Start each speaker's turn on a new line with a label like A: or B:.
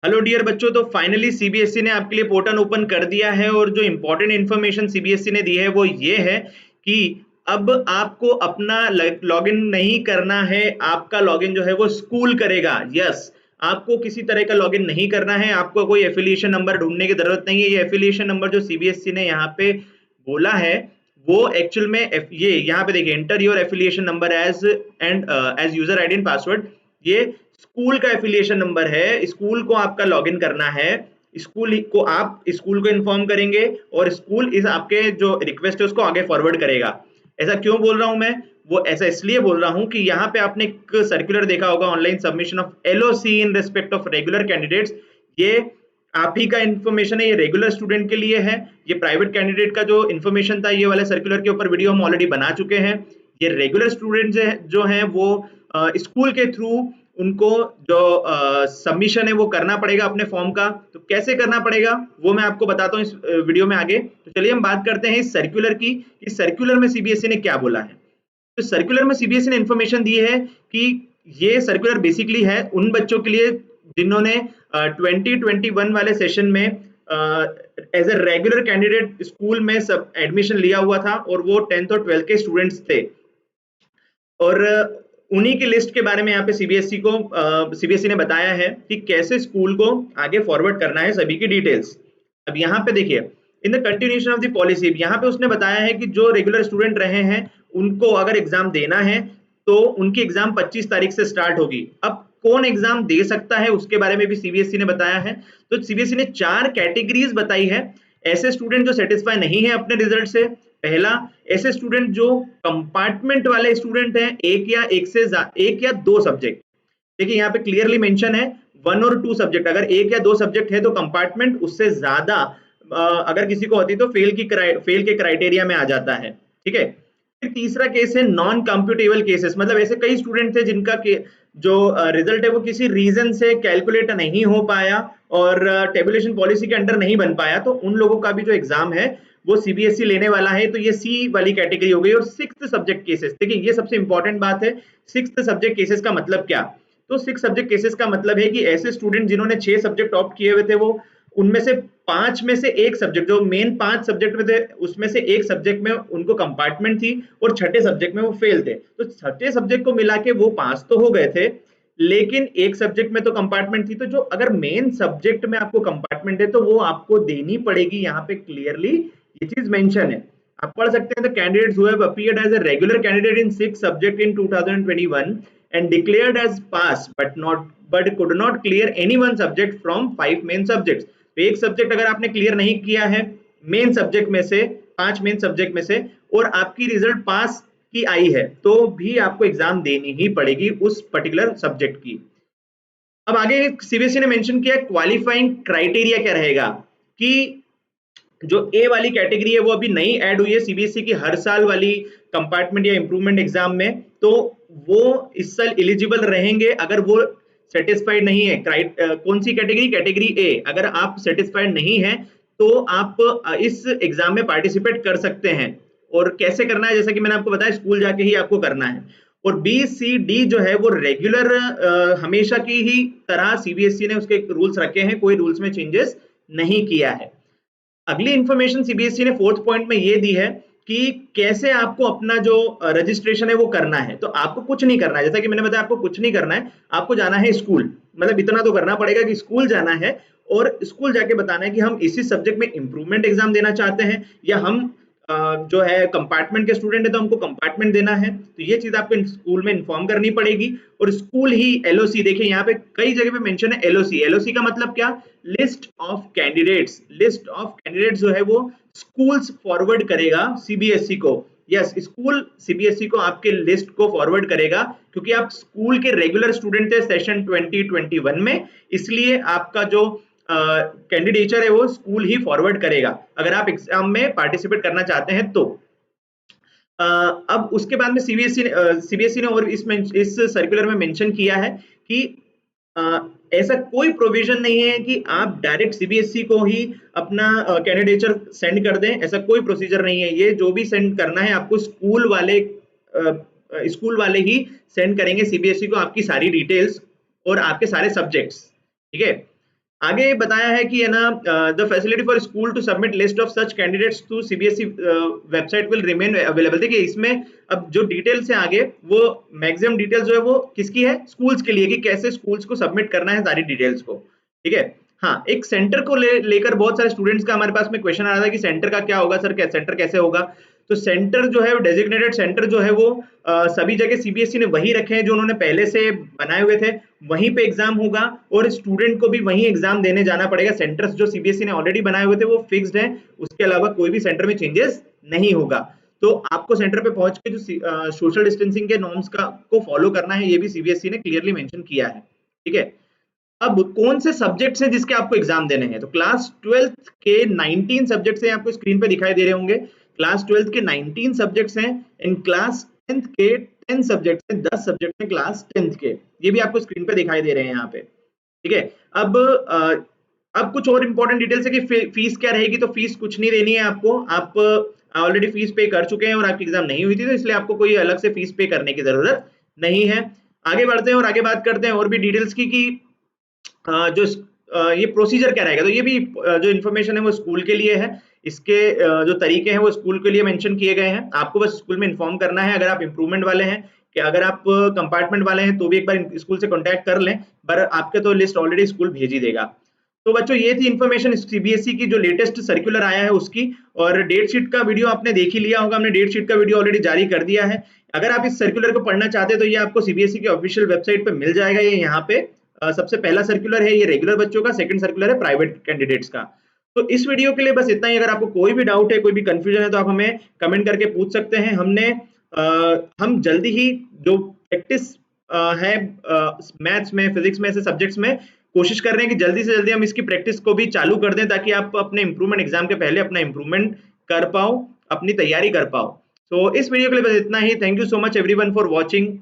A: Hello dear बच्चों, तो finally CBSE ने आपके लिए पोर्टल ओपन कर दिया है और जो इंपॉर्टेंट इन्फॉर्मेशन सीबीएसई ने दी है वो ये है कि अब आपको अपना लॉगिन नहीं करना है। आपका लॉगिन जो है वो स्कूल करेगा। यस, आपको किसी तरह का लॉगिन नहीं करना है। आपको कोई एफिलिएशन नंबर ढूंढने की जरूरत नहीं है। ये एफिलिएशन नंबर जो सीबीएसई ने यहाँ पे बोला है वो एक्चुअल में ये यहाँ पे देखिए, enter your affiliation number as user ID and password. ये स्कूल का एफिलिएशन नंबर है। स्कूल को आपका लॉगिन करना है। स्कूल को इन्फॉर्म करेंगे और स्कूल इस आपके जो रिक्वेस्ट है उसको आगे फॉरवर्ड करेगा। ऐसा क्यों बोल रहा हूं मैं? वो ऐसा इसलिए बोल रहा हूं कि यहाँ पे आपने एक सर्कुलर देखा होगा, online submission of LOC in respect of regular candidates. ये आप ही का इन्फॉर्मेशन है, ये रेगुलर स्टूडेंट के लिए है। ये प्राइवेट कैंडिडेट का जो इन्फॉर्मेशन था, ये वाले सर्कुलर के ऊपर वीडियो हम ऑलरेडी बना चुके हैं। ये रेगुलर स्टूडेंट जो हैं वो स्कूल के थ्रू उनको जो सबमिशन है वो करना पड़ेगा अपने फॉर्म का। तो कैसे करना पड़ेगा वो मैं आपको बताता हूँ इस वीडियो में आगे। तो चलिए हम बात करते हैं इस सर्कुलर की। इस सर्कुलर में सीबीएसई ने क्या बोला है। तो सर्कुलर में सीबीएसई ने इंफॉर्मेशन दी है कि ये सर्कुलर बेसिकली है उन बच्चों के लिए जिन्होंने 2021 वाले सेशन में as a regular candidate school में सब एडमिशन लिया हुआ था और वो 10th और 12th के स्टूडेंट्स थे। और उन्हीं की लिस्ट के बारे में यहाँ पे सीबीएसई ने बताया है कि कैसे स्कूल को आगे फॉरवर्ड करना है, सभी की डिटेल्स। अब यहाँ पे देखिए, in the continuation of the policy, यहाँ पे उसने बताया है कि जो रेगुलर स्टूडेंट रहे हैं उनको अगर एग्जाम देना है तो उनकी एग्जाम 25 तारीख से स्टार्ट होगी। अब कौन एग्जाम दे सकता है उसके बारे में भी सीबीएसई ने बताया है। तो सीबीएसई ने 4 कैटेगरीज बताई है। ऐसे स्टूडेंट जो सेटिस्फाई नहीं है अपने रिजल्ट से। पहला, ऐसे स्टूडेंट जो कंपार्टमेंट वाले स्टूडेंट हैं, एक या दो सब्जेक्ट। देखिए यहाँ पे क्लियरली मेंशन है 1 और 2 सब्जेक्ट। अगर एक या दो सब्जेक्ट है तो कंपार्टमेंट, उससे ज्यादा अगर किसी को होती तो फेल के क्राइटेरिया में आ जाता है। ठीक है। फिर तीसरा केस है नॉन कंप्यूटेबल केसेस, मतलब ऐसे कई स्टूडेंट थे जिनका जो रिजल्ट है वो किसी रीजन से कैलकुलेट नहीं हो पाया और टेबुलेशन पॉलिसी के अंडर नहीं बन पाया, तो उन लोगों का भी जो एग्जाम है वो सीबीएसई लेने वाला है। तो ये सी वाली कैटेगरी हो गई। और सिक्स्थ सब्जेक्ट केसेस, देखिए ये सबसे इंपॉर्टेंट बात है। सिक्स्थ सब्जेक्ट केसेस का मतलब क्या? तो सिक्स सब्जेक्ट केसेस का मतलब है कि ऐसे स्टूडेंट जिन्होंने 6 सब्जेक्ट ऑप्ट किए हुए थे, वो उनमें से 5 में से एक सब्जेक्ट, जो मेन 5 सब्जेक्ट में थे उसमें से एक सब्जेक्ट में उनको कंपार्टमेंट थी और छठे सब्जेक्ट में वो फेल थे। तो छठे सब्जेक्ट को मिला के वो पास तो हो गए थे, लेकिन एक सब्जेक्ट में तो कंपार्टमेंट थी। तो जो अगर मेन सब्जेक्ट में आपको कंपार्टमेंट है तो वो आपको देनी पड़ेगी। यहाँ पे क्लियरली ये चीज मेंशन है। आप पढ़ सकते हैं, the candidates who have appeared as a regular candidate in 6 subject in 2021 and declared as pass but could not clear any one subject from 5 main subjects। तो एक सब्जेक्ट अगर आपने क्लियर नहीं किया है मेन सब्जेक्ट में से, 5 मेन सब्जेक्ट में से, और आपकी रिजल्ट पास की आई है, तो भी आपको एग्जाम देनी ही पड़ेगी उस पर्टिकुलर सब्जेक्ट की। अब आगे सीबीएसई ने मेंशन किया क्वालिफाइंग क्राइटेरिया क्या रहेगा, कि जो ए वाली कैटेगरी है वो अभी नई ऐड हुई है सीबीएसई की हर साल वाली कंपार्टमेंट या इंप्रूवमेंट एग्जाम में। तो वो इस साल एलिजिबल रहेंगे अगर वो सेटिस्फाइड नहीं है। कौन सी कैटेगरी? Category A. अगर आप सेटिस्फाइड नहीं है तो आप इस एग्जाम में पार्टिसिपेट कर सकते हैं। और कैसे करना है, जैसा कि मैंने आपको बताया, स्कूल जाके ही आपको करना है। और बी सी डी जो है वो रेगुलर हमेशा की ही तरह सीबीएसई ने उसके रूल्स रखे हैं, कोई रूल्स में चेंजेस नहीं किया है। अगली इंफॉर्मेशन सीबीएसई ने फोर्थ पॉइंट में ये दी है कि कैसे आपको अपना जो रजिस्ट्रेशन है वो करना है। तो आपको कुछ नहीं करना है, जैसा कि मैंने बताया, आपको कुछ नहीं करना है। आपको जाना है स्कूल, मतलब इतना तो करना पड़ेगा कि स्कूल जाना है और स्कूल जाके बताना है कि हम इसी सब्जेक्ट में इंप्रूवमेंट एग्जाम देना चाहते हैं, या हम जो है कंपार्टमेंट के स्टूडेंट है तो हमको कंपार्टमेंट देना है। तो ये चीज आपको स्कूल में इन्फॉर्म करनी पड़ेगी। और स्कूल ही एलओसी, देखिए यहाँ पे कई जगह पे मेंशन है एलओसी। एलओसी का मतलब क्या? List of candidates. List of candidates जो है वो स्कूल्स फॉरवर्ड करेगा सीबीएसई को। यस, स्कूल सीबीएसई को आपके लिस्ट को फॉरवर्ड करेगा, क्योंकि आप स्कूल के रेगुलर स्टूडेंट थे सेशन 2021 में, इसलिए आपका जो कैंडिडेचर है वो स्कूल ही फॉरवर्ड करेगा अगर आप एग्जाम में पार्टिसिपेट करना चाहते हैं तो। अब उसके बाद में सीबीएसई ने और इस सर्कुलर में मेंशन किया है कि ऐसा कोई प्रोविजन नहीं है कि आप डायरेक्ट सीबीएसई को ही अपना कैंडिडेचर सेंड कर दें। ऐसा कोई प्रोसीजर नहीं है। ये जो भी सेंड करना है आपको स्कूल वाले ही सेंड करेंगे सीबीएसई को आपकी सारी डिटेल्स और आपके सारे सब्जेक्ट्स। ठीक है। आगे बताया है कि है ना the facility for school to submit list of such candidates to CBSE website will remain available. देखिए इसमें अब जो डिटेल्स है आगे वो मैक्सिमम डिटेल्स जो है वो किसकी है, स्कूल्स के लिए, कि कैसे स्कूल्स को सबमिट करना है सारी डिटेल्स को, ठीक है। हाँ, एक सेंटर को लेकर बहुत सारे स्टूडेंट्स का हमारे पास में क्वेश्चन आ रहा था कि सेंटर का क्या होगा सर, सेंटर कैसे होगा। तो सेंटर जो है, डेजिग्नेटेड सेंटर जो है वो सभी जगह सीबीएसई ने वही रखे हैं जो उन्होंने पहले से बनाए हुए थे, वहीं पे एग्जाम होगा और स्टूडेंट को भी वहीं एग्जाम देने जाना पड़ेगा। सेंटर्स जो सीबीएसई ने ऑलरेडी बनाए हुए थे वो फिक्स्ड है, उसके अलावा कोई भी सेंटर में चेंजेस नहीं होगा। तो आपको सेंटर पे पहुंच के जो सोशल डिस्टेंसिंग के नॉर्म्स का को फॉलो करना है, ये भी सीबीएसई ने क्लियरली मेंशन किया है, ठीक है। अब कौन से सब्जेक्ट्स हैं जिसके आपको एग्जाम देने हैं, तो क्लास 12th के 19 सब्जेक्ट्स हैं, आपको स्क्रीन पे दिखाई दे रहे होंगे। क्लास 12th के 19 सब्जेक्ट्स हैं, इन क्लास 10th के 10 सब्जेक्ट्स हैं, 10 सब्जेक्ट हैं क्लास 10th के, ये भी आपको स्क्रीन पे दिखाई दे रहे हैं यहाँ पे, ठीक है। अब कुछ और इंपॉर्टेंट डिटेल्स है कि फीस क्या रहेगी। तो फीस कुछ नहीं देनी है आपको, आप ऑलरेडी फीस पे कर चुके हैं और आपकी एग्जाम नहीं हुई थी, तो इसलिए आपको कोई अलग से फीस पे करने की जरूरत नहीं है। आगे बढ़ते हैं और आगे बात करते हैं और भी डिटेल्स की कि जो ये प्रोसीजर क्या रहेगा। तो ये भी जो इन्फॉर्मेशन है वो स्कूल के लिए है, इसके जो तरीके हैं वो स्कूल के लिए मेंशन किए गए हैं। आपको बस स्कूल में इन्फॉर्म करना है, अगर आप इम्प्रूवमेंट वाले हैं, कि अगर आप कंपार्टमेंट वाले हैं तो भी एक बार स्कूल से कॉन्टैक्ट कर लें, पर आपके तो लिस्ट ऑलरेडी स्कूल भेज ही देगा। तो बच्चों ये थी इन्फॉर्मेशन सीबीएसई की जो लेटेस्ट सर्कुलर आया है उसकी, और डेट शीट का वीडियो आपने देख ही लिया होगा, हमने डेट शीट का वीडियो ऑलरेडी जारी कर दिया है। अगर आप इस सर्कुलर को पढ़ना चाहते हैं तो ये आपको सीबीएसई की ऑफिशियल वेबसाइट पे मिल जाएगा। ये यहाँ पे सबसे पहला सर्कुलर है ये रेगुलर बच्चों का, सेकंड सर्कुलर है प्राइवेट कैंडिडेट्स का। तो इस वीडियो के लिए बस इतना ही। अगर आपको कोई भी डाउट है, कोई भी कंफ्यूजन है, तो आप हमें कमेंट करके पूछ सकते हैं। हम जल्दी ही जो प्रैक्टिस है मैथ्स में, फिजिक्स में, ऐसे सब्जेक्ट्स में कोशिश कर रहे हैं कि जल्दी से जल्दी हम इसकी प्रैक्टिस को भी चालू कर दें, ताकि आप अपने इंप्रूवमेंट एग्जाम के पहले अपना इंप्रूवमेंट कर पाओ, अपनी तैयारी कर पाओ। तो इस वीडियो के लिए बस इतना ही। Thank you so much everyone for watching.